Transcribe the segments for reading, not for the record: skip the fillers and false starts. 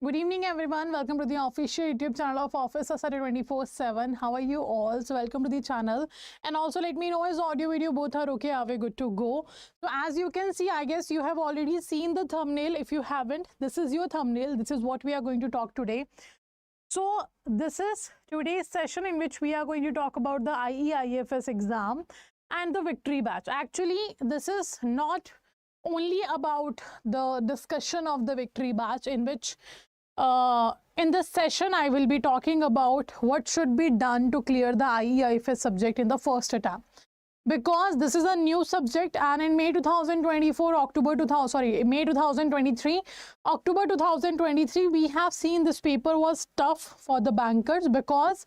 Good evening, everyone. Welcome to the official YouTube channel of Office Study 24/7. How are you all? So welcome to the channel. And also let me know is audio video both are okay. Are we good to go? So as you can see, I guess you have already seen the thumbnail. If you haven't, this is your thumbnail. This is what we are going to talk today. So this is today's session in which we are going to talk about the IE&IFS exam and the victory batch. Actually, this is not only about the discussion of the victory batch, in which in this session I will be talking about what should be done to clear the IE&IFS subject in the first attempt, because this is a new subject, and in May 2024 May 2023 October 2023 we have seen this paper was tough for the bankers, because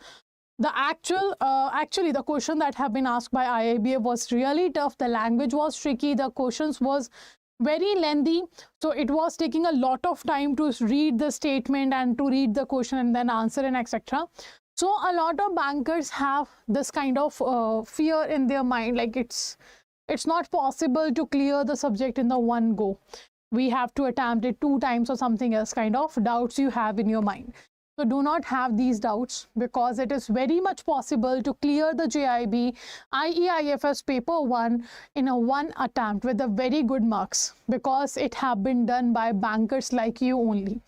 the actually the question that have been asked by IIBA was really tough. The language was tricky, the questions was very lengthy, so it was taking a lot of time to read the statement and to read the question and then answer and etc. So a lot of bankers have this kind of fear in their mind, like it's not possible to clear the subject in the one go. We have to attempt it 2 times or something else, kind of doubts you have in your mind. So do not have these doubts, because it is very much possible to clear the JAIIB IE&IFS paper 1 in a one attempt with a very good marks, because it have been done by bankers like you only.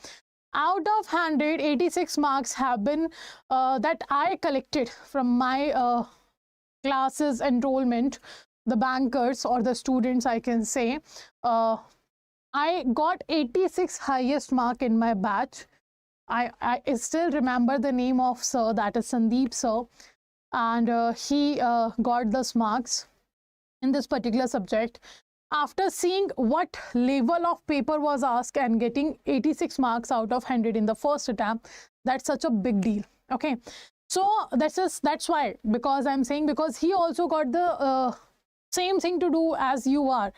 Out of 100, 86 marks have been that I collected from my classes enrollment, the bankers or the students, I can say. I got 86 highest mark in my batch. I still remember the name of sir, that is Sandeep sir, and he got this marks in this particular subject. After seeing what level of paper was asked and getting 86 marks out of 100 in the first attempt, that's such a big deal. Okay, so that's why, because I'm saying, because he also got the same thing to do as you are.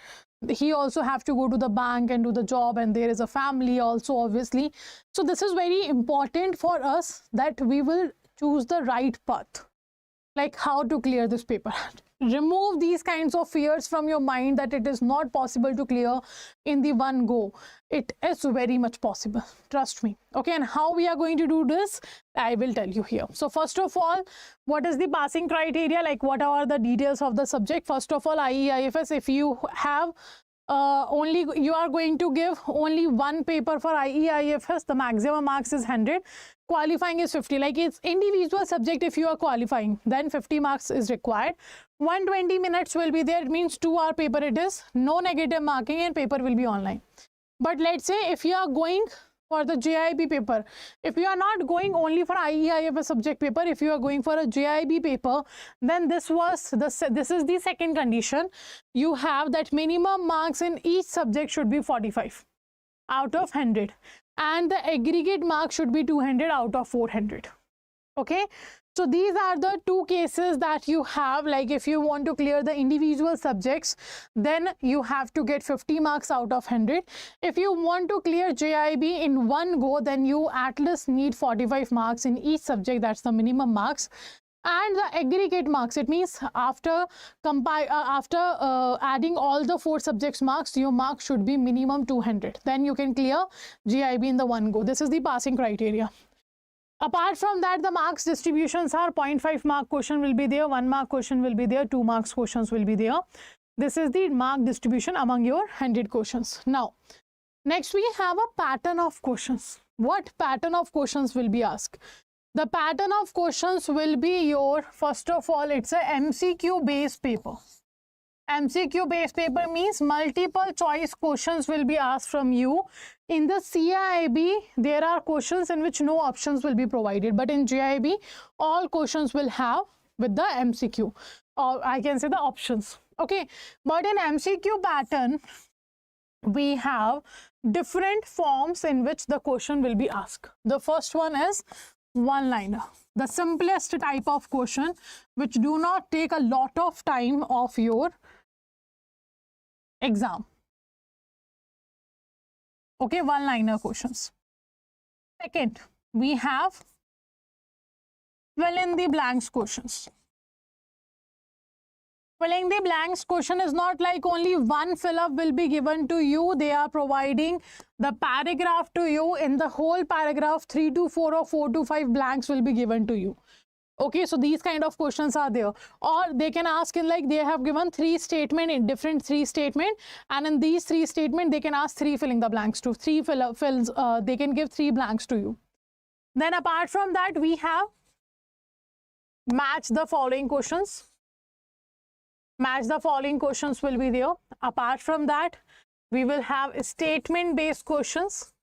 He also have to go to the bank and do the job, and there is a family also, obviously. So this is very important for us, that we will choose the right path, like how to clear this paper. Remove these kinds of fears from your mind, that it is not possible to clear in the one go. It is very much possible, trust me. Okay, and how we are going to do this, I will tell you here. So first of all, what is the passing criteria, like what are the details of the subject? First of all, IE&IFS, if you have you are going to give only one paper for IE&IFS, the maximum marks is 100. Qualifying is 50. Like, it's individual subject. If you are qualifying, then 50 marks is required. 120 minutes will be there. It means 2-hour paper it is. No negative marking, and paper will be online. But let's say if you are going for the JAIIB paper, if you are not going only for IE&IFS subject paper, if you are going for a JAIIB paper, then this is the second condition. You have that minimum marks in each subject should be 45 out of 100, and the aggregate mark should be 200 out of 400. Okay, so these are the two cases that you have. Like, if you want to clear the individual subjects, then you have to get 50 marks out of 100. If you want to clear JAIIB in one go, then you at least need 45 marks in each subject. That's the minimum marks. And the aggregate marks, it means after adding all the 4 subjects marks, your marks should be minimum 200. Then you can clear JAIIB in the one go. This is the passing criteria. Apart from that, the marks distributions are 0.5 mark question will be there, 1 mark question will be there, 2 marks questions will be there. This is the mark distribution among your 100 questions. Now, next we have a pattern of questions. What pattern of questions will be asked? The pattern of questions will be your, first of all, it's a MCQ based paper. MCQ based paper means multiple choice questions will be asked from you. In the CIIB, there are questions in which no options will be provided, but in JAIIB, all questions will have with the MCQ, or I can say the options. Okay, but in MCQ pattern, we have different forms in which the question will be asked. The first one is one-liner, the simplest type of question, which do not take a lot of time of your exam. Okay, one-liner questions. Second, we have fill in the blanks questions. Filling the blanks question is not like only one fill up will be given to you. They are providing the paragraph to you. In the whole paragraph, 3 to 4 or 4 to 5 blanks will be given to you. Okay, so these kind of questions are there. Or they can ask in like they have given 3 statement in different 3 statement, and in these 3 statement they can ask 3 filling the blanks to 3 fills. They can give 3 blanks to you. Then apart from that, we have match the following questions. Match the following questions will be there. Apart from that, we will have statement based questions.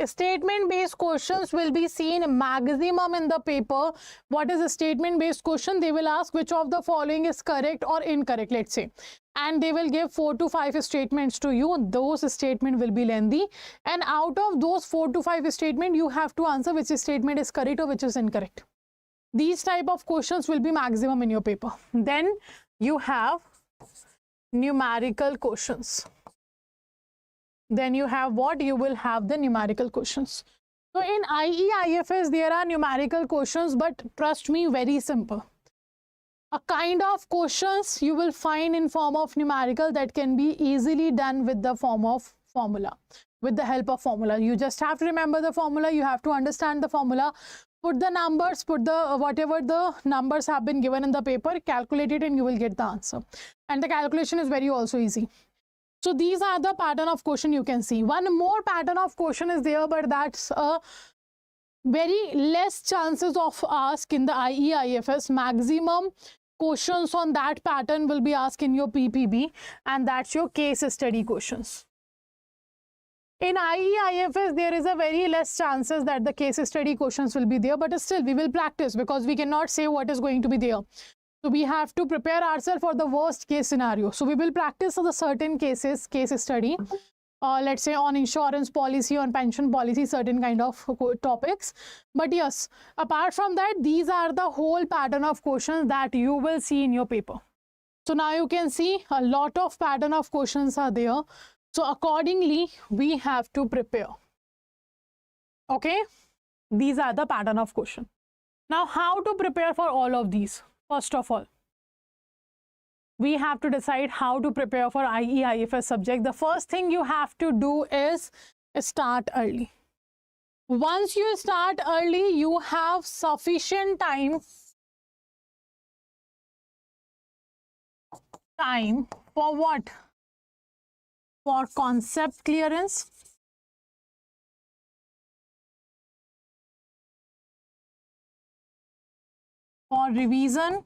Statement based questions will be seen maximum in the paper. What is a statement based question? They will ask which of the following is correct or incorrect, let's say, and they will give 4 to 5 statements to you. Those statements will be lengthy, and out of those 4 to 5 statements, you have to answer which statement is correct or which is incorrect. These type of questions will be maximum in your paper. Then you have numerical questions. Then you have what? You will have the numerical questions. So in IE&IFS, there are numerical questions, but trust me, very simple. A kind of questions you will find in form of numerical that can be easily done with the form of formula, with the help of formula. You just have to remember the formula. You have to understand the formula. Put the numbers, put the whatever the numbers have been given in the paper, calculate it, and you will get the answer. And the calculation is very also easy. So these are the pattern of question you can see. One more pattern of question is there, but that's a very less chances of ask in the IE&IFS. Maximum questions on that pattern will be asked in your PPB, and that's your case study questions. In IE&IFS, there is a very less chances that the case study questions will be there, but still we will practice because we cannot say what is going to be there. So we have to prepare ourselves for the worst case scenario. So we will practice the certain cases, case study, let's say on insurance policy, on pension policy, certain kind of topics. But yes, apart from that, these are the whole pattern of questions that you will see in your paper. So now you can see a lot of pattern of questions are there. So accordingly, we have to prepare. Okay, these are the pattern of question. Now, how to prepare for all of these? First of all, we have to decide how to prepare for IE&IFS subject. The first thing you have to do is start early. Once you start early, you have sufficient time for what? For concept clearance, for revision,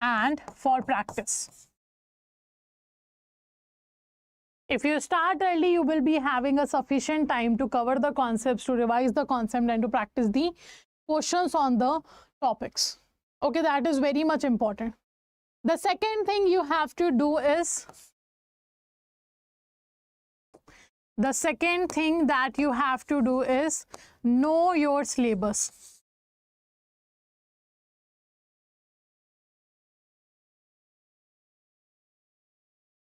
and for practice. If you start early, you will be having a sufficient time to cover the concepts, to revise the concept, and to practice the questions on the topics. Okay, that is very much important. The second thing you have to do is, know your syllabus.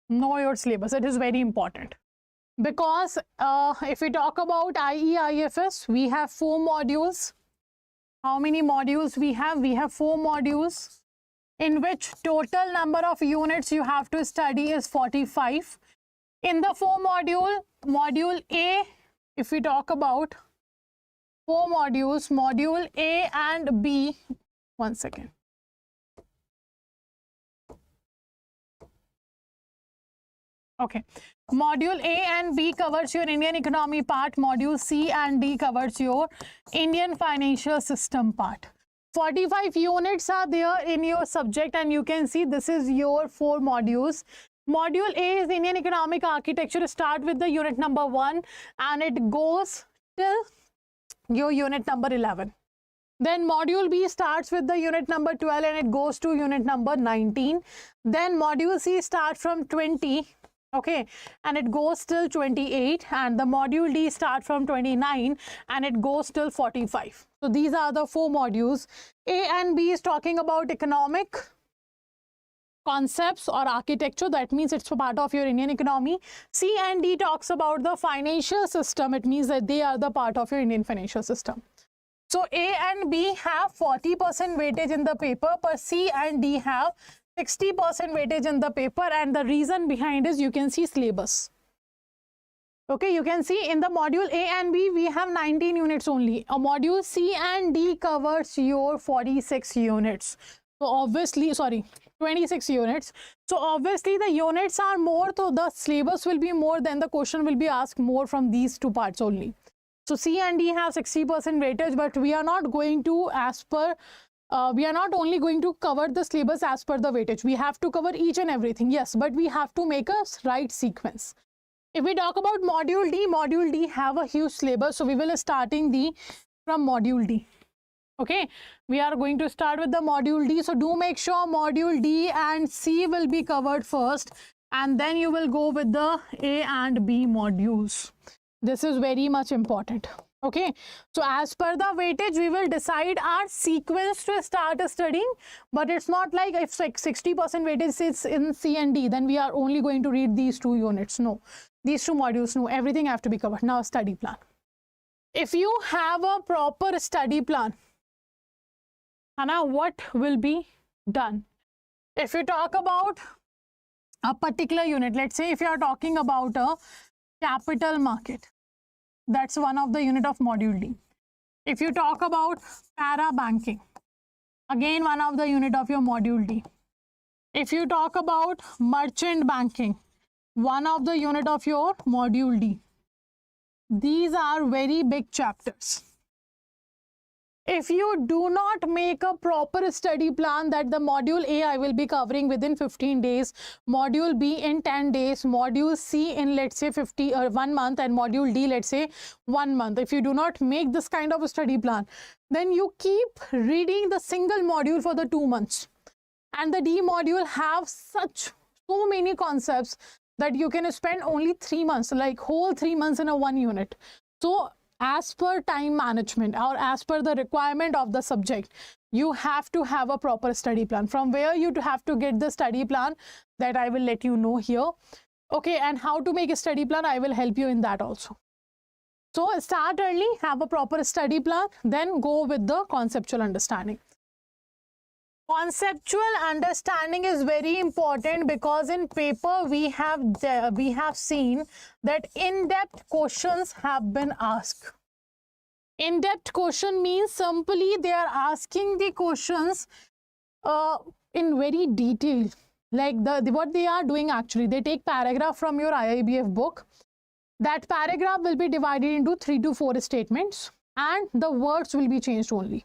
Know your syllabus. It is very important. Because if we talk about IE&IFS, we have 4 modules. How many modules we have? We have 4 modules, in which total number of units you have to study is 45. In the 4 module A, if we talk about 4 modules, module A and B, one second. Okay, module A and B covers your Indian economy part, module C and D covers your Indian financial system part. 45 units are there in your subject, and you can see this is your 4 modules. Module A is Indian economic architecture. Start with the unit number 1 and it goes till your unit number 11. Then module B starts with the unit number 12 and it goes to unit number 19. Then module C starts from 20. Okay, and it goes till 28, and the module D starts from 29 and it goes till 45. So these are the 4 modules. A and B is talking about economic concepts or architecture, that means it's a part of your Indian economy. C and D talks about the financial system, it means that they are the part of your Indian financial system. So A and B have 40% weightage in the paper, but C and D have 60% weightage in the paper, and the reason behind is you can see syllabus. Okay, you can see in the module A and B we have 19 units only. A module C and D covers your 46 units. So obviously, sorry, 26 units. So obviously the units are more, so the syllabus will be more, then the question will be asked more from these two parts only. So C and D have 60% weightage, but we are not going to we are not only going to cover the syllabus as per the weightage. We have to cover each and everything, yes, but we have to make a right sequence. If we talk about module D have a huge syllabus, so we will starting from module D. Okay, we are going to start with the module D, so do make sure module D and C will be covered first, and then you will go with the A and B modules. This is very much important. Okay, so as per the weightage we will decide our sequence to start studying, but it's not like if like 60% weightage is in C and D, then we are only going to read these two units. No, these two modules, no, everything have to be covered. Now study plan. If you have a proper study plan, Hannah, what will be done? If you talk about a particular unit, let's say if you are talking about a capital market, that's one of the unit of module D. If you talk about para banking, again one of the unit of your module D. If you talk about merchant banking, one of the unit of your module D. These are very big chapters. If you do not make a proper study plan that the module A I will be covering within 15 days, module B in 10 days, module C in let's say 1 month, and module D let's say 1 month. If you do not make this kind of a study plan, then you keep reading the single module for the 2 months. And the D module have so many concepts that you can spend only 3 months, like whole 3 months in a 1 unit. So as per time management or as per the requirement of the subject, you have to have a proper study plan. From where you have to get the study plan, that I will let you know here. Okay, and how to make a study plan, I will help you in that also. So start early, have a proper study plan, then go with the conceptual understanding. Conceptual understanding is very important because in paper we have seen that in-depth questions have been asked. In-depth question means simply they are asking the questions in very detail. Like what they are doing actually, they take paragraph from your IE&IFS book. That paragraph will be divided into 3 to 4 statements and the words will be changed only.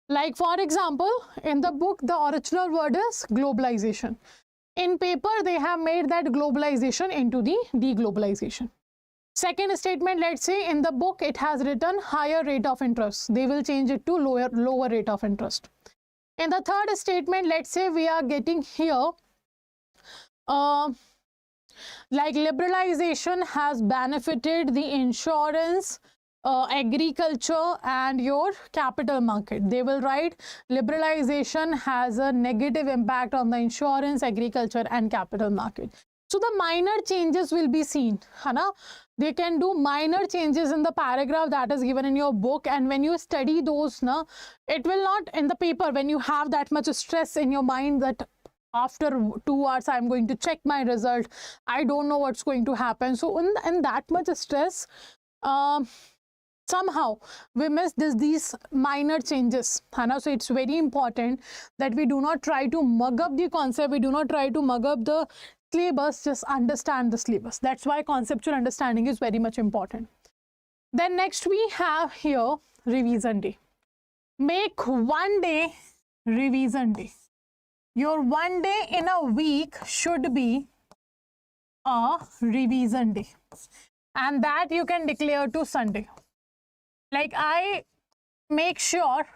Like for example, in the book, the original word is globalization. In paper, they have made that globalization into the deglobalization. Second statement, let's say in the book, it has written higher rate of interest. They will change it to lower rate of interest. In the third statement, let's say we are getting here, like liberalization has benefited the insurance, agriculture and your capital market. They will write liberalization has a negative impact on the insurance, agriculture and capital market. So the minor changes will be seen. Hana? They can do minor changes in the paragraph that is given in your book, and when you study those, it will not in the paper, when you have that much stress in your mind that after 2 hours I'm going to check my result, I don't know what's going to happen. So in that much stress, somehow we miss these minor changes. So it's very important that we do not try to mug up the concept, we do not try to mug up the syllabus, just understand the syllabus. That's why conceptual understanding is very much important. Then next we have here revision day. Make 1 day revision day. Your 1 day in a week should be a revision day, and that you can declare to Sunday. Like I make sure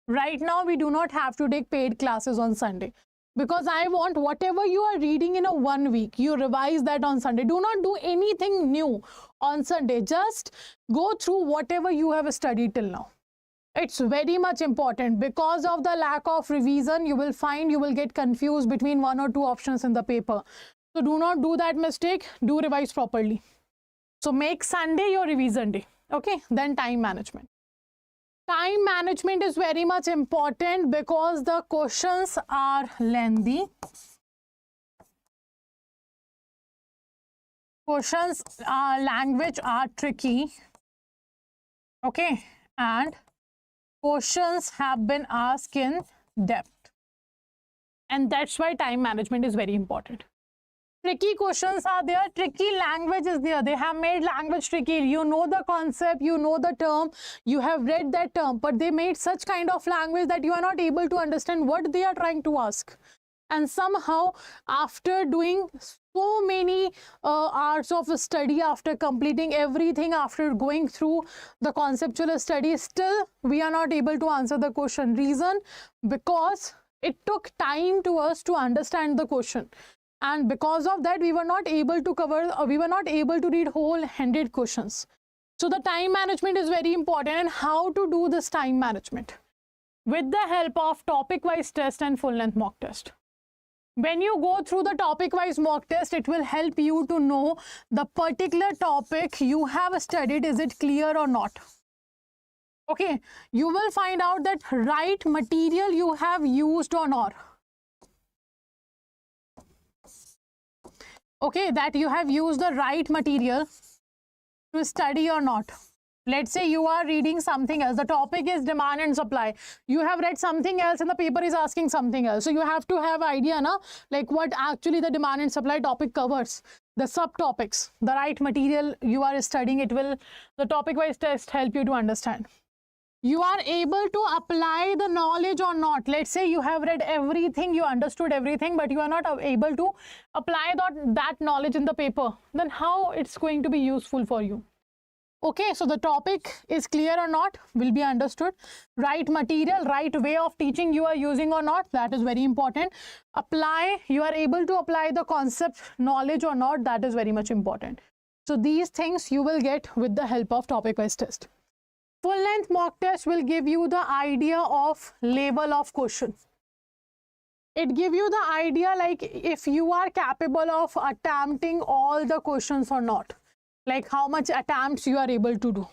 right now we do not have to take paid classes on Sunday, because I want whatever you are reading in a 1 week, you revise that on Sunday. Do not do anything new on Sunday. Just go through whatever you have studied till now. It's very much important. Because of the lack of revision, you will find you will get confused between one or two options in the paper. So do not do that mistake. Do revise properly. So make Sunday your revision day. Okay, then time management. Time management is very much important because the questions are lengthy. Questions, language are tricky. Okay, and questions have been asked in depth. And that's why time management is very important. Tricky questions are there, tricky language is there. They have made language tricky. You know the concept, you know the term, you have read that term, but they made such kind of language that you are not able to understand what they are trying to ask. And somehow, after doing so many hours of study, after completing everything, after going through the conceptual study, still we are not able to answer the question. Reason? Because it took time to us to understand the question. And because of that, we were not able to cover, we were not able to read whole-handed questions. So the time management is very important. And how to do this time management? With the help of topic-wise test and full-length mock test. When you go through the topic-wise mock test, it will help you to know the particular topic you have studied, is it clear or not. Okay, you will find out that right material you have used or not. Okay, that you have used the right material to study or not. Let's say you are reading something else. The topic is demand and supply. You have read something else and the paper is asking something else. So you have to have idea, na, like what actually the demand and supply topic covers. The subtopics, the right material you are studying, it will, the topic-wise test help you to understand. You are able to apply the knowledge or not. Let's say you have read everything, you understood everything, but you are not able to apply that knowledge in the paper. Then how it's going to be useful for you? Okay, so the topic is clear or not will be understood. Right material, right way of teaching you are using or not, that is very important. Apply, you are able to apply the concept knowledge or not, that is very much important. So these things you will get with the help of topic-wise test. Full-length mock test will give you the idea of level of question. It gives you the idea like if you are capable of attempting all the questions or not. Like how much attempts you are able to do.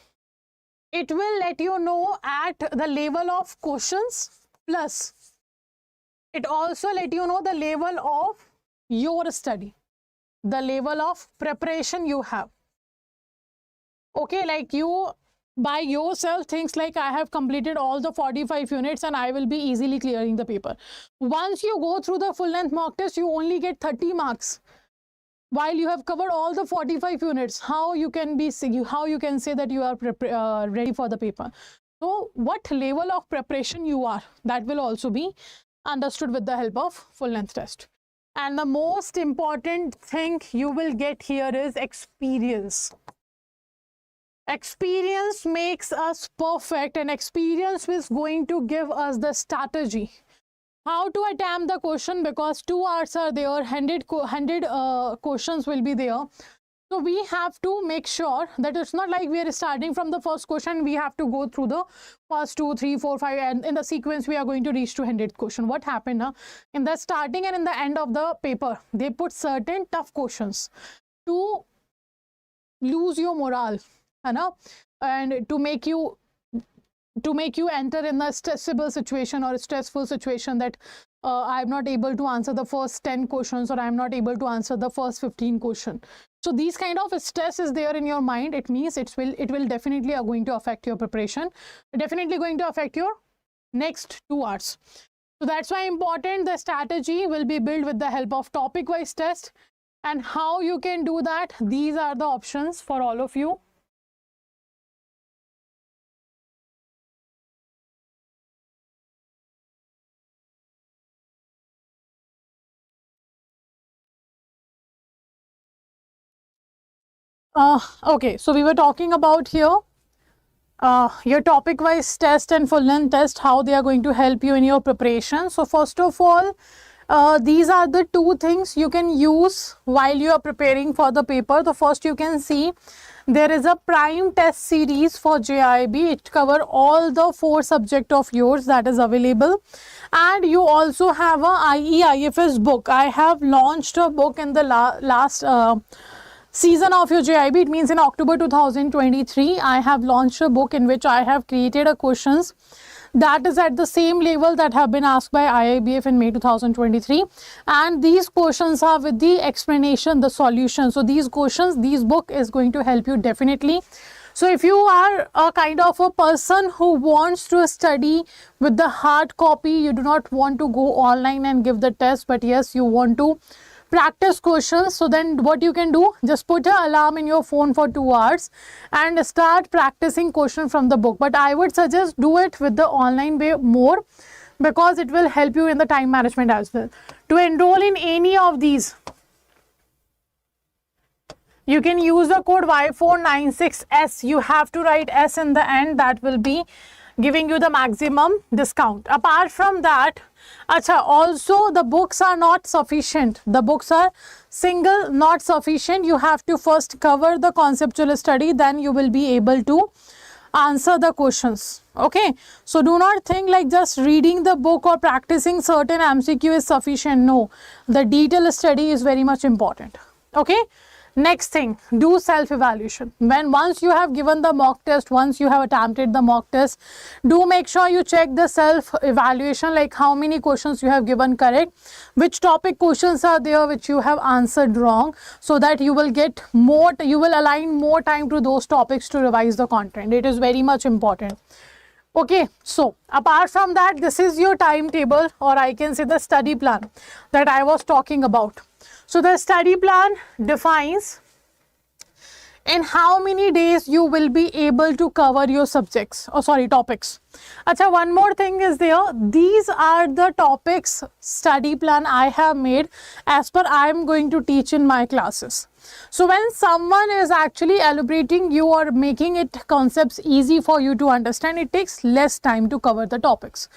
It will let you know at the level of questions, plus it also let you know the level of your study, the level of preparation you have. Okay, like you by yourself thinks like I have completed all the 45 units and I will be easily clearing the paper. Once you go through the full length mock test, you only get 30 marks. While you have covered all the 45 units, how you can say that you are ready for the paper. So what level of preparation you are, that will also be understood with the help of full length test. And the most important thing you will get here is experience. Experience makes us perfect, and experience is going to give us the strategy how to attempt the question, because 2 hours are there, 100 questions will be there. So we have to make sure that it's not like we are starting from the first question, we have to go through the first 2, 3, 4, 5, and in the sequence we are going to reach to 100th question. What happened in the starting and in the end of the paper, they put certain tough questions to lose your morale, and to make you enter in a stressful situation or a stressful situation that I am not able to answer the first 10 questions, or I am not able to answer the first 15 questions. So these kind of stress is there in your mind. It means it will definitely are going to affect your preparation, definitely going to affect your next 2 hours. So that's why important the strategy will be built with the help of topic wise test. And how you can do that, these are the options for all of you. Okay, so we were talking about here your topic wise test and full length test, how they are going to help you in your preparation. So first of all, these are the 2 things you can use while you are preparing for the paper. The first, you can see there is a prime test series for JAIIB. It covers all the 4 subjects of yours that is available. And you also have a IE&IFS book. I have launched a book in the last season of your JAIIB. It means in October 2023, I have launched a book in which I have created a questions that is at the same level that have been asked by IIBF in May 2023, and these questions are with the explanation, the solution. So these questions, this book is going to help you definitely. So if you are a kind of a person who wants to study with the hard copy, you do not want to go online and give the test, but yes, you want to practice questions, so then what you can do, just put an alarm in your phone for 2 hours and start practicing questions from the book. But I would suggest do it with the online way more, because it will help you in the time management as well. To enroll in any of these, you can use the code Y496S. You have to write S in the end. That will be giving you the maximum discount. Apart from that, also the books are not sufficient. The books are single, not sufficient. You have to first cover the conceptual study, then you will be able to answer the questions. Okay, so do not think like just reading the book or practicing certain MCQ is sufficient. No, the detailed study is very much important. Okay. Next thing, do self-evaluation. Once you have given the mock test, once you have attempted the mock test, do make sure you check the self-evaluation, like how many questions you have given correct, which topic questions are there which you have answered wrong, so that you will get more, you will align more time to those topics to revise the content. It is very much important. Okay, so apart from that, this is your timetable, or I can say the study plan that I was talking about. So the study plan defines in how many days you will be able to cover your subjects, topics. Acha, one more thing is there. These are the topics study plan I have made as per I am going to teach in my classes. So when someone is actually elaborating you or making it concepts easy for you to understand, it takes less time to cover the topics.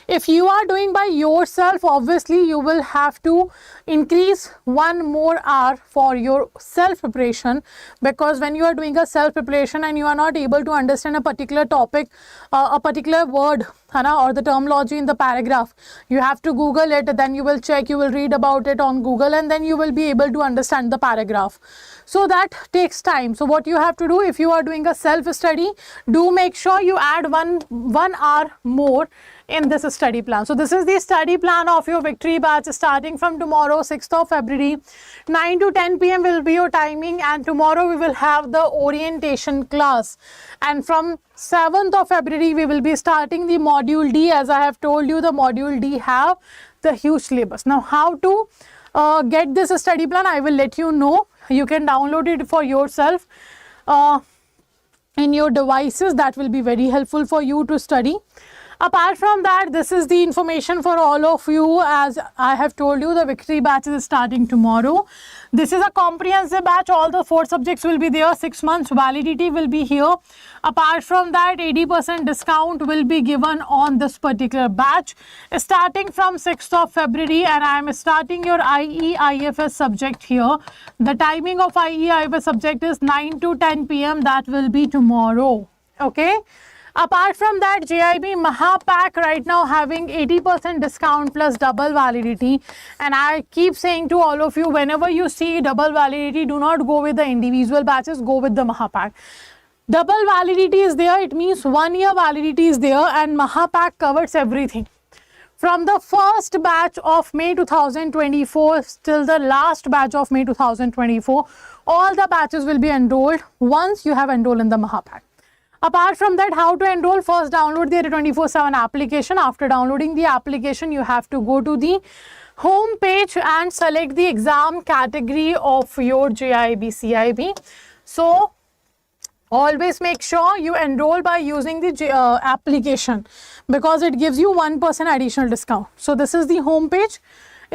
If you are doing by yourself, obviously you will have to increase 1 more hour for your self preparation, because when you are doing a self preparation and you are not able to understand a particular topic, a particular word or the terminology in the paragraph, you have to Google it, then you will check, you will read about it on Google, and then you will be able to understand the paragraph. So that takes time. So what you have to do, if you are doing a self study, do make sure you add one hour more in this study plan. So this is the study plan of your victory batch starting from tomorrow, 6th of February. 9 to 10 p.m. will be your timing, and tomorrow we will have the orientation class, and from 7th of February we will be starting the module D. As I have told you, the module D have the huge syllabus. Now how to get this study plan, I will let you know. You can download it for yourself in your devices. That will be very helpful for you to study. Apart from that, this is the information for all of you. As I have told you, the victory batch is starting tomorrow. This is a comprehensive batch. All the 4 subjects will be there. 6 months validity will be here. Apart from that, 80% discount will be given on this particular batch starting from 6th of February, and I am starting your IE&IFS subject here. The timing of IE&IFS subject is 9 to 10 p.m. That will be tomorrow. Okay. Apart from that, JAIIB Mahapack right now having 80% discount plus double validity. And I keep saying to all of you, whenever you see double validity, do not go with the individual batches, go with the Mahapack. Double validity is there, it means 1 year validity is there, and Mahapack covers everything. From the first batch of May 2024 till the last batch of May 2024, all the batches will be enrolled once you have enrolled in the Mahapack. Apart from that, how to enroll? First, download the 24/7 application. After downloading the application, you have to go to the home page and select the exam category of your JAIIB CIB. So always make sure you enroll by using the application, because it gives you 1% additional discount. So this is the home page.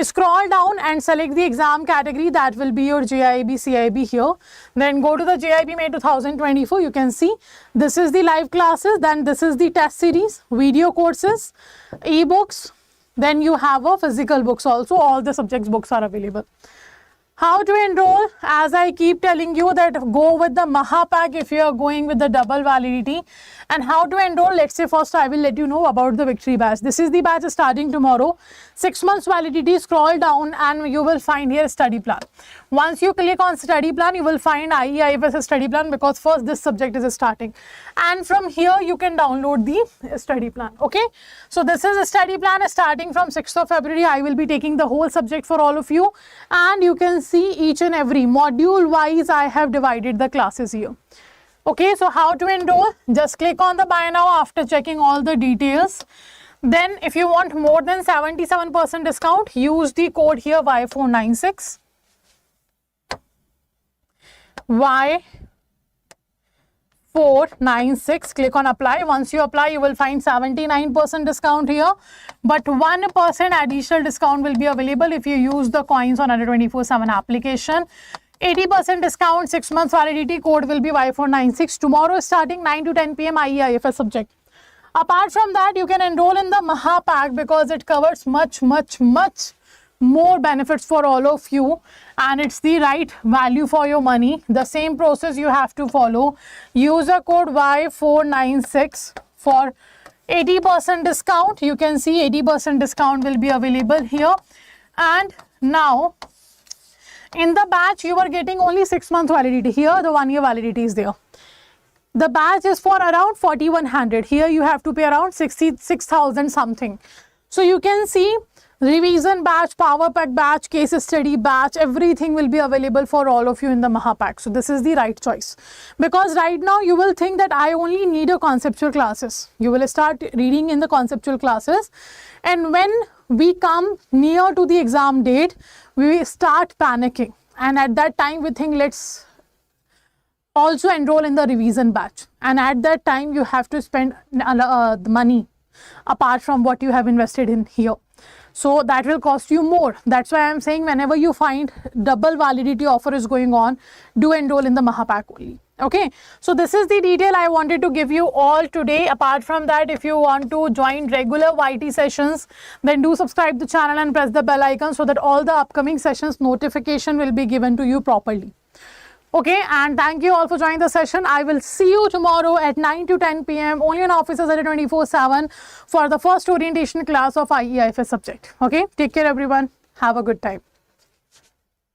Scroll down and select the exam category. That will be your JAIIB CIB here. Then go to the JAIIB May 2024. You can see this is the live classes. Then this is the test series, video courses, ebooks. Then you have a physical books also. All the subjects books are available. How to enroll? As I keep telling you that go with the Mahapack if you are going with the double validity. And how to enroll? Let's say first I will let you know about the Victory batch. This is the batch starting tomorrow. 6 months validity. Scroll down and you will find here study plan. Once you click on study plan, you will find IE&IFS study plan, because first this subject is starting. And from here you can download the study plan. Okay. So this is a study plan starting from 6th of February. I will be taking the whole subject for all of you. And you can see each and every module wise I have divided the classes here. Okay, so how to enroll? Just click on the buy now after checking all the details. Then if you want more than 77% discount, use the code here Y496. Y496. Click on apply. Once you apply, you will find 79% discount here. But 1% additional discount will be available if you use the coins on Adda 24/7 application. 80% discount, 6 months validity, code will be Y496. Tomorrow starting 9 to 10 p.m. IE&IFS subject. Apart from that, you can enroll in the Mahapack because it covers much more benefits for all of you, and it's the right value for your money. The same process you have to follow. User code Y496 for 80% discount. You can see 80% discount will be available here. And now in the batch you are getting only 6 months validity. Here the 1 year validity is there. The batch is for around 4100. Here you have to pay around 66,000 something. So you can see revision batch, power pack batch, case study batch, everything will be available for all of you in the Mahapack. So this is the right choice, because right now you will think that I only need a conceptual classes. You will start reading in the conceptual classes, and when we come near to the exam date, we start panicking, and at that time we think let's also enroll in the revision batch, and at that time you have to spend the money apart from what you have invested in here. So that will cost you more. That's why I am saying whenever you find double validity offer is going on, do enroll in the Mahapack only. Okay, so this is the detail I wanted to give you all today. Apart from that, if you want to join regular YT sessions, then do subscribe the channel and press the bell icon so that all the upcoming sessions notification will be given to you properly. Okay, and thank you all for joining the session. I will see you tomorrow at 9 to 10 p.m. only on Officers Adda 24/7 for the first orientation class of IE&IFS subject. Okay, take care everyone. Have a good time.